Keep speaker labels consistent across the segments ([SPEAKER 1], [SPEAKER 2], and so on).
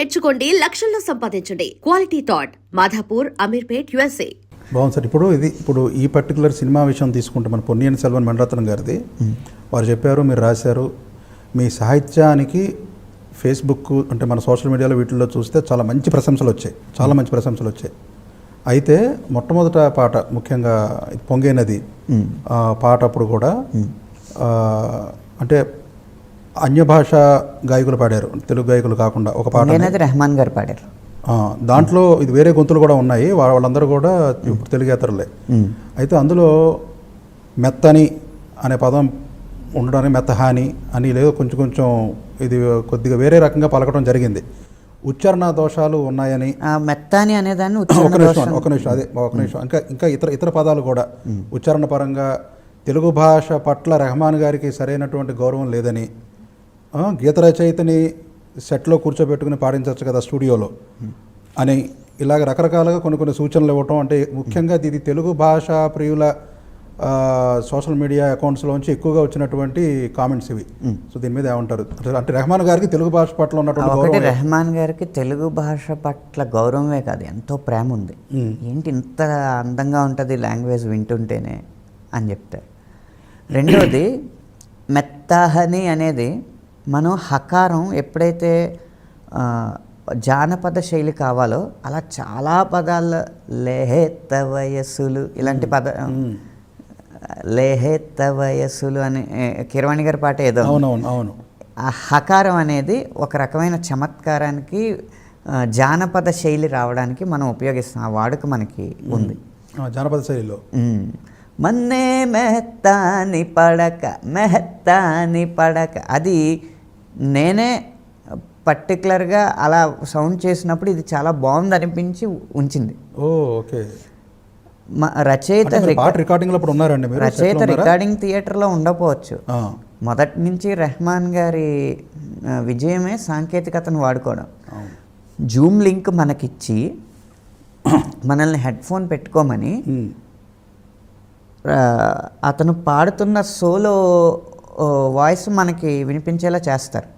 [SPEAKER 1] నేర్చుకోండి, లక్షల్లో సంపాదించండి. Quality thought Madhapur, Ameerpet, USA.
[SPEAKER 2] బాగుంది సార్. ఇప్పుడు ఈ పర్టికులర్ సినిమా విషయం తీసుకుంటే మన పొన్నియిన్ సెల్వన్ మణిరత్నం గారిది, వారు చెప్పారు, మీరు రాశారు, మీ సాహిత్యానికి ఫేస్బుక్ అంటే మన సోషల్ మీడియాలో వీటిల్లో చూస్తే చాలా మంచి ప్రశంసలు వచ్చాయి. అయితే మొట్టమొదట పాట ముఖ్యంగా పొంగే నది పాట అప్పుడు కూడా అంటే అన్య భాష గాయకులు పాడారు, తెలుగు గాయకులు కాకుండా ఒక పాట
[SPEAKER 3] రెహమాన్ గారు పాడారు.
[SPEAKER 2] దాంట్లో ఇది వేరే గొంతులు కూడా ఉన్నాయి, వాళ్ళందరూ కూడా ఇప్పుడు తెలుగేతరులే. అయితే అందులో మెత్తని అనే పదం ఉండడానికి మెత్తహాని అని లేదు, కొంచెం ఇది కొద్దిగా వేరే రకంగా పలకడం జరిగింది. ఉచ్చారణ దోషాలు ఉన్నాయని
[SPEAKER 3] మెత్తని అనేదాన్ని
[SPEAKER 2] ఒక నిమిషం ఇంకా ఇతర పదాలు కూడా ఉచ్చారణ పరంగా తెలుగు భాష పట్ల రెహమాన్ గారికి సరైనటువంటి గౌరవం లేదని, గీత రచయితని సెట్లో కూర్చోబెట్టుకుని పాడించవచ్చు కదా స్టూడియోలో అని, ఇలాగ రకరకాలుగా కొన్ని సూచనలు ఇవ్వటం. అంటే ముఖ్యంగా ఇది తెలుగు భాష ప్రియుల సోషల్ మీడియా అకౌంట్స్లోంచి ఎక్కువగా వచ్చినటువంటి కామెంట్స్ ఇవి. సో దీని మీద ఏమంటారు? అంటే రెహమాన్ గారికి తెలుగు భాష పట్ల ఉన్నటువంటి
[SPEAKER 3] రెహమాన్ గారికి తెలుగు భాష పట్ల గౌరవమే కాదు, ఎంతో ప్రేమ ఉంది. ఏంటి ఇంత అందంగా ఉంటుంది లాంగ్వేజ్ వింటుంటేనే అని చెప్తారు. రెండోది మెత్తహని అనేది మనం హకారం ఎప్పుడైతే జానపద శైలి కావాలో అలా చాలా పదాల్లో లేహేత్త వయస్సులు ఇలాంటి లేహేత్త వయస్సులు అని కిరవాణి గారి పాట ఏదో.
[SPEAKER 2] అవును.
[SPEAKER 3] ఆ హకారం అనేది ఒక రకమైన చమత్కారానికి జానపద శైలి రావడానికి మనం ఉపయోగిస్తాం. ఆ వాడుక మనకి ఉంది
[SPEAKER 2] జానపద శైలిలో.
[SPEAKER 3] మన్నే మెహత్తాని పడక అది నేనే పర్టికులర్గా అలా సౌండ్ చేసినప్పుడు ఇది చాలా బాగుంది అనిపించి ఉంచింది.
[SPEAKER 2] ఓకే.
[SPEAKER 3] రచయిత
[SPEAKER 2] రికార్డింగ్
[SPEAKER 3] థియేటర్లో ఉండకపోవచ్చు. మొదటి నుంచి రెహమాన్ గారి విజయమే సాంకేతికతను వాడుకోవడం. జూమ్ లింక్ మనకిచ్చి మనల్ని హెడ్ ఫోన్ పెట్టుకోమని అతను పాడుతున్న సోలో వాయిస్ మనకి వినిపించేలా చేస్తారు.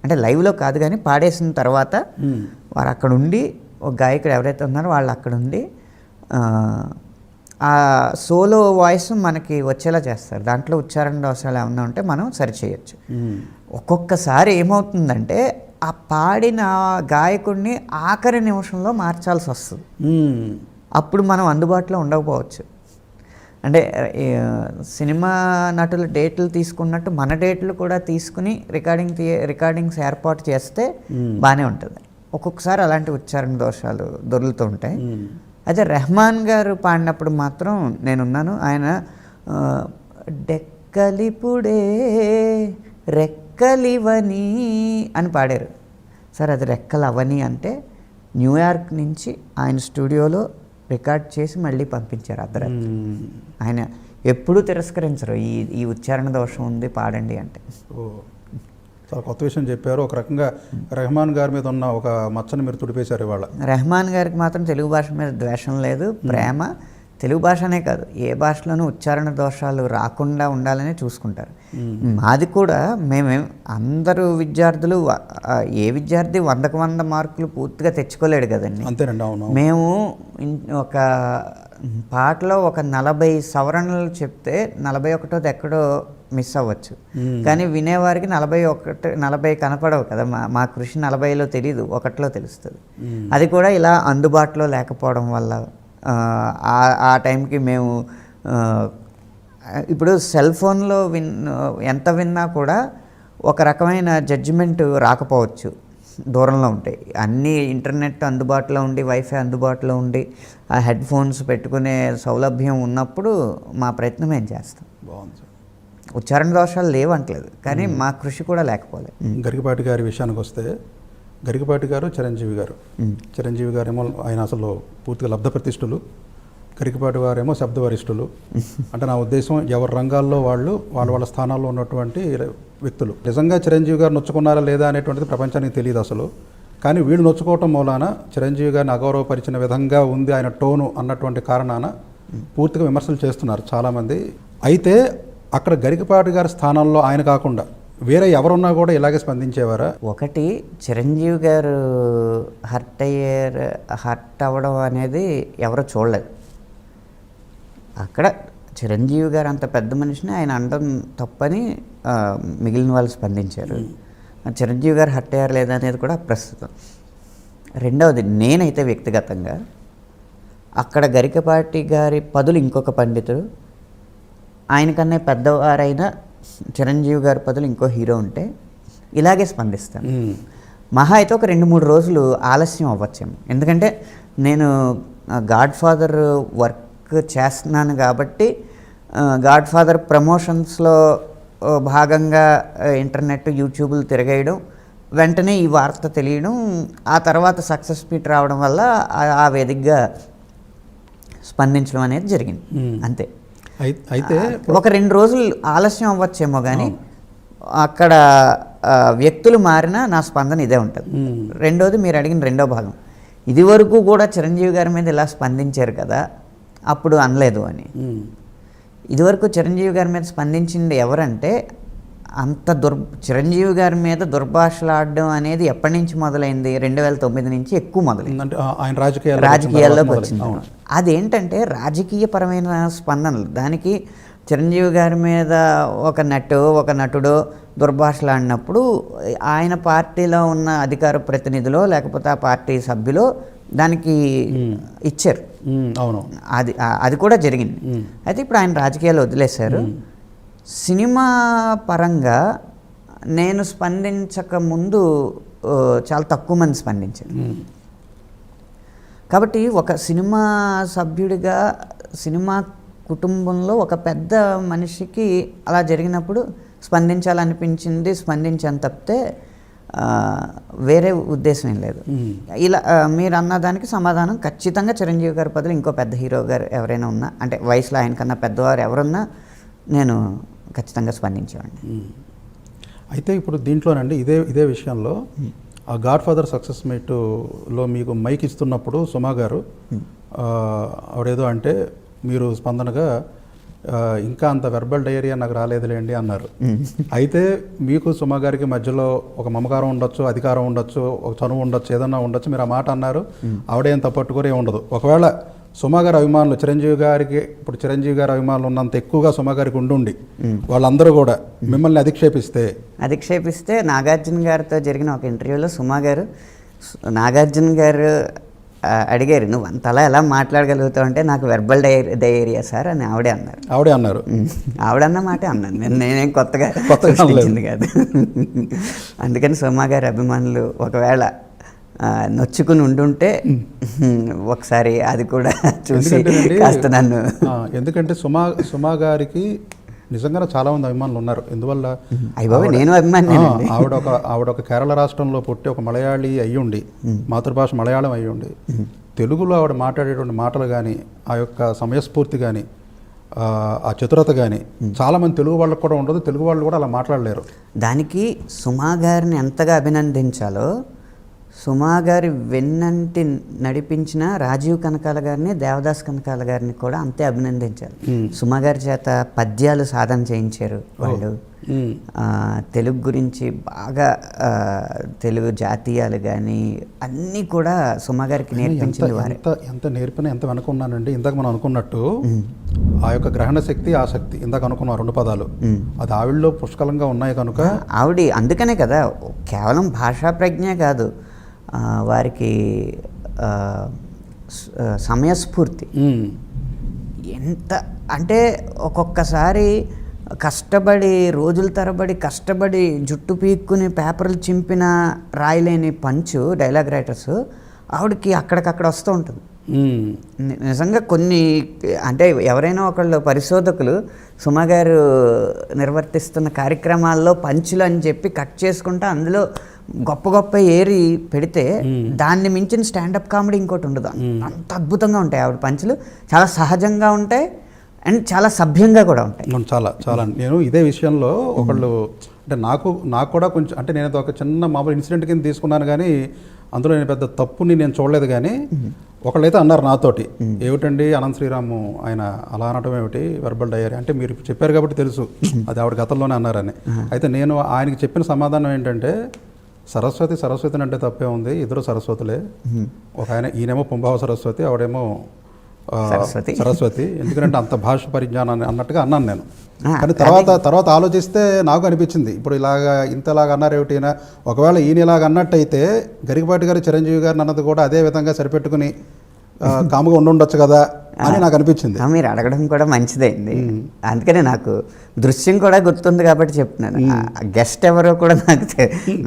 [SPEAKER 3] అంటే లైవ్లో కాదు కానీ పాడేసిన తర్వాత వారు అక్కడుండి ఒక గాయకుడు ఎవరైతే ఉన్నారో వాళ్ళు అక్కడుండి ఆ సోలో వాయిస్ మనకి వచ్చేలా చేస్తారు. దాంట్లో ఉచ్చారణ దోషాలు ఏమన్నా ఉంటే మనం సరిచేయచ్చు. ఒక్కొక్కసారి ఏమవుతుందంటే ఆ పాడిన గాయకుడిని ఆఖరి నిమిషంలో మార్చాల్సి వస్తుంది. అప్పుడు మనం అందుబాటులో ఉండకపోవచ్చు. అంటే సినిమా నటుల డేట్లు తీసుకున్నట్టు మన డేట్లు కూడా తీసుకుని రికార్డింగ్స్ ఏర్పాటు చేస్తే బాగానే ఉంటుంది. ఒక్కొక్కసారి అలాంటి ఉచ్చారణ దోషాలు దొరుకుతూ ఉంటాయి. అయితే రెహమాన్ గారు పాడినప్పుడు మాత్రం నేనున్నాను. ఆయన డెక్కలిపుడే రెక్కలివని అని పాడారు. సార్ అది రెక్కలవని అంటే న్యూయార్క్ నుంచి ఆయన స్టూడియోలో రికార్డ్ చేసి మళ్ళీ పంపించారు అర్ధరాత్రి. ఆయన ఎప్పుడూ తిరస్కరించరు ఈ ఉచ్చారణ దోషం ఉంది పాడండి అంటే.
[SPEAKER 2] చాలా కొత్త విషయం చెప్పారు. ఒక రకంగా రెహమాన్ గారి మీద ఉన్న ఒక మచ్చని మీరు తుడిపేశారు ఇవాళ.
[SPEAKER 3] రెహమాన్ గారికి మాత్రం తెలుగు భాష మీద ద్వేషం లేదు, ప్రేమ. తెలుగు భాషనే కాదు ఏ భాషలోనూ ఉచ్చారణ దోషాలు రాకుండా ఉండాలని చూసుకుంటారు. మాది కూడా అందరూ విద్యార్థులు ఏ విద్యార్థి 100కు 100 మార్కులు పూర్తిగా తెచ్చుకోలేడు కదండి.
[SPEAKER 2] అంతేనండి. అవును.
[SPEAKER 3] మేము ఒక పాటలో ఒక 40 సవరణలు చెప్తే 41ది ఎక్కడో మిస్ అవ్వచ్చు, కానీ వినేవారికి 40 కనపడవు కదా. మా కృషి 40లో తెలీదు, 1లో తెలుస్తుంది. అది కూడా ఇలా అందుబాటులో లేకపోవడం వల్ల ఆ టైంకి మేము ఇప్పుడు సెల్ ఫోన్లో ఎంత విన్నా కూడా ఒక రకమైన జడ్జిమెంట్ రాకపోవచ్చు, దూరంలో ఉంటాయి. అన్నీ ఇంటర్నెట్ అందుబాటులో ఉండి వైఫై అందుబాటులో ఉండి ఆ హెడ్ ఫోన్స్ పెట్టుకునే సౌలభ్యం ఉన్నప్పుడు మా ప్రయత్నం ఏం చేస్తాం.
[SPEAKER 2] బాగుంది.
[SPEAKER 3] ఉచ్చారణ దోషాలు లేవంటలేదు, కానీ మా కృషి కూడా లేకపోలేదు.
[SPEAKER 2] గరికపాటి గారి విషయానికి వస్తే, గరికపాటి గారు చిరంజీవి గారేమో ఆయన అసలు పూర్తిగా లబ్ధ ప్రతిష్ఠులు, గరికపాటి వారేమో శబ్దవరిష్ఠులు. అంటే నా ఉద్దేశం ఎవరి రంగాల్లో వాళ్ళ స్థానాల్లో ఉన్నటువంటి వ్యక్తులు. నిజంగా చిరంజీవి గారు నొచ్చుకున్నారా లేదా అనేటువంటిది ప్రపంచానికి తెలియదు అసలు. కానీ వీళ్ళు నొచ్చుకోవటం మూలాన చిరంజీవి గారిని అగౌరవపరిచిన విధంగా ఉంది ఆయన టోను అన్నటువంటి కారణాన పూర్తిగా విమర్శలు చేస్తున్నారు చాలామంది. అయితే అక్కడ గరికపాటి గారి స్థానంలో ఆయన కాకుండా వేరే ఎవరున్నా కూడా ఇలాగే స్పందించేవారా?
[SPEAKER 3] ఒకటి, చిరంజీవి గారు హర్ట్ అవ్వడం అనేది ఎవరో చూడలేదు. అక్కడ చిరంజీవి గారు అంత పెద్ద మనిషిని ఆయన అనడం తప్పని మిగిలిన వాళ్ళు స్పందించారు. చిరంజీవి గారు హర్ట్ అయ్యారు లేదా అనేది కూడా ప్రస్తుతం. రెండవది, నేనైతే వ్యక్తిగతంగా అక్కడ గరికపాటి గారి పదులు ఇంకొక పండితుడు, ఆయనకన్నా పెద్దవారైన చిరంజీవి గారి పదులు ఇంకో హీరో ఉంటే ఇలాగే స్పందిస్తాను. మహా అయితే ఒక 2-3 రోజులు ఆలస్యం అవ్వచ్చేమో. ఎందుకంటే నేను గాడ్ ఫాదర్ వర్క్ చేస్తున్నాను కాబట్టి గాడ్ ఫాదర్ ప్రమోషన్స్లో భాగంగా ఇంటర్నెట్, యూట్యూబ్లు తిరగేయడం, వెంటనే ఈ వార్త తెలియడం, ఆ తర్వాత సక్సెస్ మీట్ రావడం వల్ల ఆ వేదికగా స్పందించడం అనేది జరిగింది. అంతే.
[SPEAKER 2] అయితే
[SPEAKER 3] ఒక 2 రోజులు ఆలస్యం అవ్వచ్చేమో కానీ అక్కడ వ్యక్తులు మారినా నా స్పందన ఇదే ఉంటుంది. రెండోది, మీరు అడిగిన రెండో భాగం, ఇదివరకు కూడా చిరంజీవి గారి మీద ఇలా స్పందించారు కదా, అప్పుడు అనలేదు అని. ఇదివరకు చిరంజీవి గారి మీద స్పందించింది ఎవరంటే, చిరంజీవి గారి మీద దుర్భాషలాడడం అనేది ఎప్పటి నుంచి మొదలైంది? 2009 నుంచి ఎక్కువ మొదలైంది.
[SPEAKER 2] అంటే ఆయన
[SPEAKER 3] రాజకీయాల్లోకి వచ్చింది. అదేంటంటే రాజకీయపరమైన స్పందనలు. దానికి చిరంజీవి గారి మీద ఒక నటుడు దుర్భాషలాడినప్పుడు ఆయన పార్టీలో ఉన్న అధికార ప్రతినిధులో లేకపోతే ఆ పార్టీ సభ్యులో దానికి ఇచ్చారు.
[SPEAKER 2] అవును,
[SPEAKER 3] అది కూడా జరిగింది. అయితే ఇప్పుడు ఆయన రాజకీయాలు వదిలేశారు. సినిమా పరంగా నేను స్పందించక ముందు చాలా తక్కువ మంది స్పందించారు. కాబట్టి ఒక సినిమా సభ్యుడిగా, సినిమా కుటుంబంలో ఒక పెద్ద మనిషికి అలా జరిగినప్పుడు స్పందించాలనిపించింది, స్పందించాను తప్పితే వేరే ఉద్దేశం ఏం లేదు. ఇలా మీరు అన్న దానికి సమాధానం ఖచ్చితంగా చిరంజీవి గారి బదులు ఇంకో పెద్ద హీరో గారు ఎవరైనా ఉన్నా, అంటే వయసులో ఆయన కన్నా పెద్దవారు ఎవరున్నా నేను ఖచ్చితంగా స్పందించేవాడిని.
[SPEAKER 2] అయితే ఇప్పుడు దీంట్లోనండి ఇదే విషయంలో ఆ గాడ్ ఫాదర్ సక్సెస్ మీట్లో మీకు మైక్ ఇస్తున్నప్పుడు సుమా గారు ఆవిడేదో అంటే మీరు స్పందనగా ఇంకా అంత వెర్బల్ డయేరియా నాకు రాలేదులేండి అన్నారు. అయితే మీకు సుమా గారికి మధ్యలో ఒక మమకారం ఉండొచ్చు, అధికారం ఉండొచ్చు, ఒక చనువు ఉండొచ్చు, ఏదన్నా ఉండొచ్చు. మీరు ఆ మాట అన్నారు, ఆవిడేం తప్పట్టుకోరే ఉండదు. ఒకవేళ సుమా గారి అభిమానులు చిరంజీవి గారి అభిమానులు ఉన్నంత ఎక్కువగా సుమా గారికి ఉండి వాళ్ళందరూ కూడా మిమ్మల్ని అధిక్షేపిస్తే
[SPEAKER 3] నాగార్జున గారితో జరిగిన ఒక ఇంటర్వ్యూలో సుమా గారు, నాగార్జున గారు అడిగారు, నువ్వు అంతలా ఎలా మాట్లాడగలుగుతావు అంటే, నాకు వెర్బల్ డయేరియా సార్ అని ఆవిడే అన్నారు. ఆవిడన్న మాటే అన్నాను, నేనేం కొత్తగా సృష్టించింది కాదు. అందుకని సుమా గారి అభిమానులు ఒకవేళ నొచ్చుకుని ఉండుంటే ఒకసారి అది కూడా చూసి కాస్త నన్ను,
[SPEAKER 2] ఎందుకంటే సుమా గారికి నిజంగానే చాలా మంది అభిమానులు ఉన్నారు. ఎందువల్ల
[SPEAKER 3] నేను అభిమాని.
[SPEAKER 2] ఆవిడ ఒక కేరళ రాష్ట్రంలో పుట్టి ఒక మలయాళీ అయ్యుండి, మాతృభాష మలయాళం అయ్యుండి, తెలుగులో ఆవిడ మాట్లాడేటువంటి మాటలు కానీ, ఆ యొక్క సమయస్ఫూర్తి కానీ, ఆ చతురత కానీ చాలామంది తెలుగు వాళ్ళకు కూడా ఉండదు. తెలుగు వాళ్ళు కూడా అలా మాట్లాడలేరు.
[SPEAKER 3] దానికి సుమా గారిని ఎంతగా అభినందించాలో, సుమా గారి వెన్నంటి నడిపించిన రాజీవ్ కనకాల గారిని, దేవదాస్ కనకాల గారిని కూడా అంతే అభినందించాలి. సుమా గారి చేత పద్యాలు సాధన చేయించారు వాళ్ళు. తెలుగు గురించి బాగా, తెలుగు జాతీయాలు కానీ అన్నీ కూడా సుమా గారికి నేర్పించింది వారే.
[SPEAKER 2] ఎంత నేర్పినా ఎంత వెనుకున్నానండి. ఇందాక మనం అనుకున్నట్టు ఆ యొక్క గ్రహణ శక్తి, ఆసక్తి, ఇందాక అనుకున్న 2 పదాలు అది ఆవిడలో పుష్కలంగా ఉన్నాయి కనుక
[SPEAKER 3] ఆవిడ అందుకనే కదా, కేవలం భాషా ప్రజ్ఞ కాదు, వారికి సమయస్ఫూర్తి ఎంత అంటే, ఒక్కొక్కసారి కష్టపడి రోజుల తరబడి కష్టపడి జుట్టు పీక్కుని పేపర్లు చింపిన రాయలేని పంచు డైలాగ్ రైటర్స్ ఆవిడకి అక్కడికక్కడ వస్తూ ఉంటుంది. నిజంగా కొన్ని అంటే ఎవరైనా ఒకళ్ళు పరిశోధకులు సుమా గారు నిర్వర్తిస్తున్న కార్యక్రమాల్లో పంచులు అని చెప్పి కట్ చేసుకుంటా అందులో గొప్ప ఏరి పెడితే దాన్ని మించిన స్టాండప్ కామెడీ ఇంకోటి ఉండదు. అంత అద్భుతంగా ఉంటాయి ఆవిడ పంచులు, చాలా సహజంగా ఉంటాయి అండ్ చాలా సభ్యంగా కూడా ఉంటాయి.
[SPEAKER 2] చాలా నేను ఇదే విషయంలో ఒకళ్ళు అంటే నాకు కూడా కొంచెం అంటే నేను ఒక చిన్న మామూలు ఇన్సిడెంట్ కింద తీసుకున్నాను కానీ అందులో నేను పెద్ద తప్పుని నేను చూడలేదు కానీ ఒకళ్ళైతే అన్నారు నాతోటి, ఏమిటండి అనంత శ్రీరాము ఆయన అలా అనడం ఏమిటి వెర్బల్ డయరీ అంటే మీరు ఇప్పుడు చెప్పారు కాబట్టి తెలుసు అది ఆవిడ గతంలోనే అన్నారని. అయితే నేను ఆయనకి చెప్పిన సమాధానం ఏంటంటే సరస్వతిని అంటే తప్పే ఉంది, ఇద్దరు సరస్వతులే. ఒక ఈయనేమో పుంభావ సరస్వతి, ఆవిడేమో సరస్వతి. ఎందుకంటే అంత భాష పరిజ్ఞానాన్ని అన్నట్టుగా అన్నాను నేను. కానీ తర్వాత ఆలోచిస్తే నాకు అనిపించింది ఇప్పుడు ఇంతలాగా అన్నారు ఏమిటి, ఒకవేళ ఈయన ఇలాగ అన్నట్టయితే గరికపాటి గారు చిరంజీవి గారిని అన్నది కూడా అదే విధంగా సరిపెట్టుకుని కాముగా ఉండొచ్చు కదా అని నాకు అనిపించింది.
[SPEAKER 3] మీరు అడగడం కూడా మంచిదైంది. అందుకనే నాకు దృశ్యం కూడా గుర్తుంది కాబట్టి చెప్తున్నాను. గెస్ట్ ఎవరో కూడా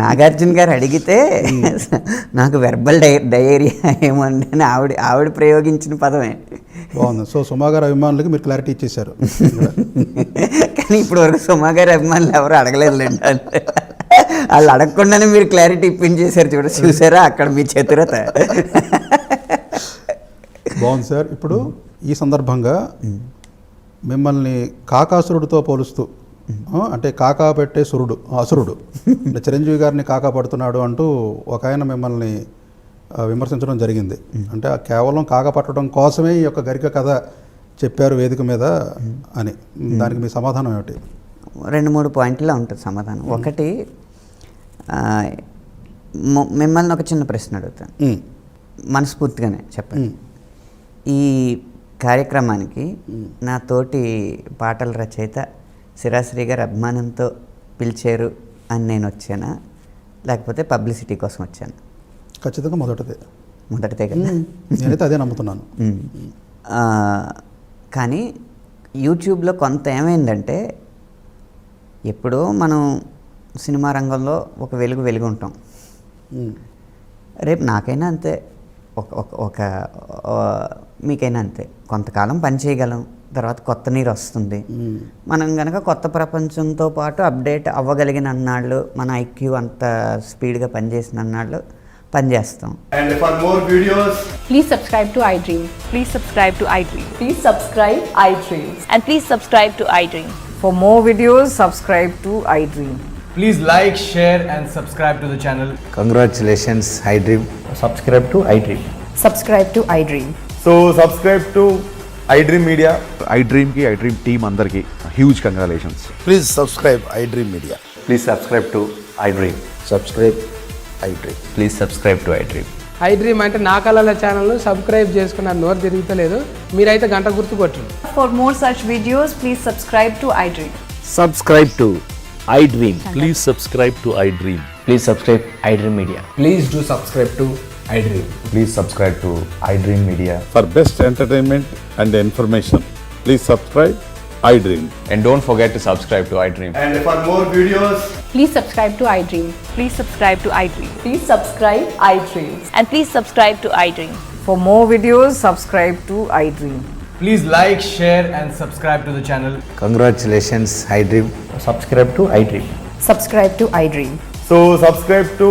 [SPEAKER 3] నాగార్జున గారు అడిగితే నాకు వెర్బల్ డయేరియా ఏమండి అని ఆవిడ ప్రయోగించిన పదమే.
[SPEAKER 2] బాగుంది. సో సుమా గారి అభిమానులకి మీరు క్లారిటీ ఇచ్చేశారు.
[SPEAKER 3] కానీ ఇప్పుడు వరకు సుమా గారి అభిమానులు ఎవరు అడగలేదులేండి. వాళ్ళు అడగకుండానే మీరు క్లారిటీ ఇప్పించేశారు. చూసారా అక్కడ మీ చతురత.
[SPEAKER 2] బాగుంది సార్. ఇప్పుడు ఈ సందర్భంగా మిమ్మల్ని కాకాసురుడితో పోలుస్తూ అంటే కాకా పెట్టే అసురుడు అంటే చిరంజీవి గారిని కాకా పడుతున్నాడు అంటూ ఒక ఆయన మిమ్మల్ని విమర్శించడం జరిగింది. అంటే కేవలం కాకా పట్టడం కోసమే ఈ యొక్క గరిక కథ చెప్పారు వేదిక మీద అని. దానికి మీ సమాధానం ఏమిటి?
[SPEAKER 3] 2-3 పాయింట్లో ఉంటుంది సమాధానం. ఒకటి, మిమ్మల్ని ఒక చిన్న ప్రశ్న అడుగుతాను, మనస్ఫూర్తిగానే చెప్పండి. ఈ కార్యక్రమానికి నా తోటి పాటల రచయిత శిరాశ్రీ గారు అభిమానంతో పిలిచారు అని నేను వచ్చానా, లేకపోతే పబ్లిసిటీ కోసం వచ్చాను?
[SPEAKER 2] ఖచ్చితంగా మొదటిదే
[SPEAKER 3] కదా.
[SPEAKER 2] నేనైతే అదే నమ్ముతున్నాను.
[SPEAKER 3] కానీ యూట్యూబ్లో కొంత ఏమైందంటే, ఎప్పుడో మనం సినిమా రంగంలో ఒక వెలుగు ఉంటాం. రేపు నాకైనా అంతే, ఒక మీకైనా అంతే. కొంతకాలం పని చేయగలం, తర్వాత కొత్త నీరు వస్తుంది. మనం కనుక కొత్త ప్రపంచంతో పాటు అప్డేట్ అవ్వగలిగిన అన్నాళ్ళు, మన ఐక్యూ అంత స్పీడ్గా పనిచేసిన అన్నాళ్ళు పనిచేస్తాం.
[SPEAKER 4] And for more videos,
[SPEAKER 5] please subscribe to iDream.
[SPEAKER 6] Please subscribe to iDream.
[SPEAKER 5] Please subscribe iDream.
[SPEAKER 6] And please subscribe to iDream.
[SPEAKER 7] For more videos, subscribe to iDream.
[SPEAKER 4] please like, share and subscribe to the channel.
[SPEAKER 8] Congratulations, iDream.
[SPEAKER 4] Subscribe to iDream.
[SPEAKER 5] Subscribe to iDream.
[SPEAKER 4] So subscribe to iDream Media.
[SPEAKER 8] iDream team andarki huge congratulations.
[SPEAKER 9] Please subscribe iDream Media.
[SPEAKER 8] Please subscribe to iDream.
[SPEAKER 9] Subscribe iDream.
[SPEAKER 8] Please subscribe to iDream.
[SPEAKER 7] iDream అంటే నా కళల ఛానల్ను subscribe చేసుకున్న నోరు తిరుగుతలేదు. మీరైతే గంట గుర్తు కొట్టండి.
[SPEAKER 5] For more such videos, please subscribe to iDream.
[SPEAKER 10] Subscribe to iDream. Please subscribe to iDream.
[SPEAKER 8] Please subscribe iDream Media.
[SPEAKER 4] Please do subscribe to iDream.
[SPEAKER 8] Please subscribe to iDream Media.
[SPEAKER 11] For best entertainment and information, please subscribe iDream.
[SPEAKER 8] And don't forget to subscribe to iDream.
[SPEAKER 4] And for more videos,
[SPEAKER 5] Please subscribe to iDream.
[SPEAKER 6] Please subscribe to iDream.
[SPEAKER 5] Please subscribe iDream.
[SPEAKER 6] And please subscribe to iDream.
[SPEAKER 7] For more videos, subscribe to iDream.
[SPEAKER 4] please like, share and subscribe to the channel.
[SPEAKER 8] Congratulations, iDream.
[SPEAKER 4] Subscribe to iDream.
[SPEAKER 5] Subscribe to iDream.
[SPEAKER 4] So subscribe to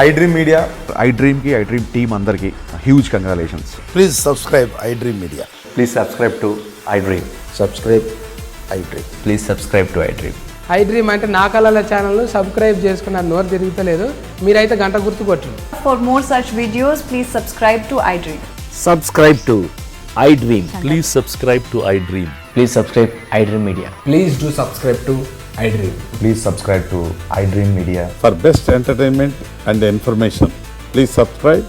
[SPEAKER 4] iDream Media.
[SPEAKER 8] iDream team andarki huge congratulations.
[SPEAKER 9] Please subscribe iDream Media.
[SPEAKER 8] Please subscribe to iDream.
[SPEAKER 9] Subscribe iDream.
[SPEAKER 8] Please subscribe to iDream.
[SPEAKER 7] iDream అంటే నా కళల ఛానల్ను subscribe చేసుకున్న నోరు తిరుగుతలేదు. మీరైతే గంట గుర్తు కొట్టండి.
[SPEAKER 5] For more such videos, please subscribe to iDream.
[SPEAKER 10] Subscribe to iDream. Please subscribe to iDream.
[SPEAKER 8] Please subscribe iDream Media.
[SPEAKER 4] Please do subscribe to iDream.
[SPEAKER 8] Please subscribe to iDream Media.
[SPEAKER 11] For best entertainment and information, please subscribe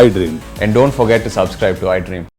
[SPEAKER 11] iDream.
[SPEAKER 8] And don't forget to subscribe to iDream.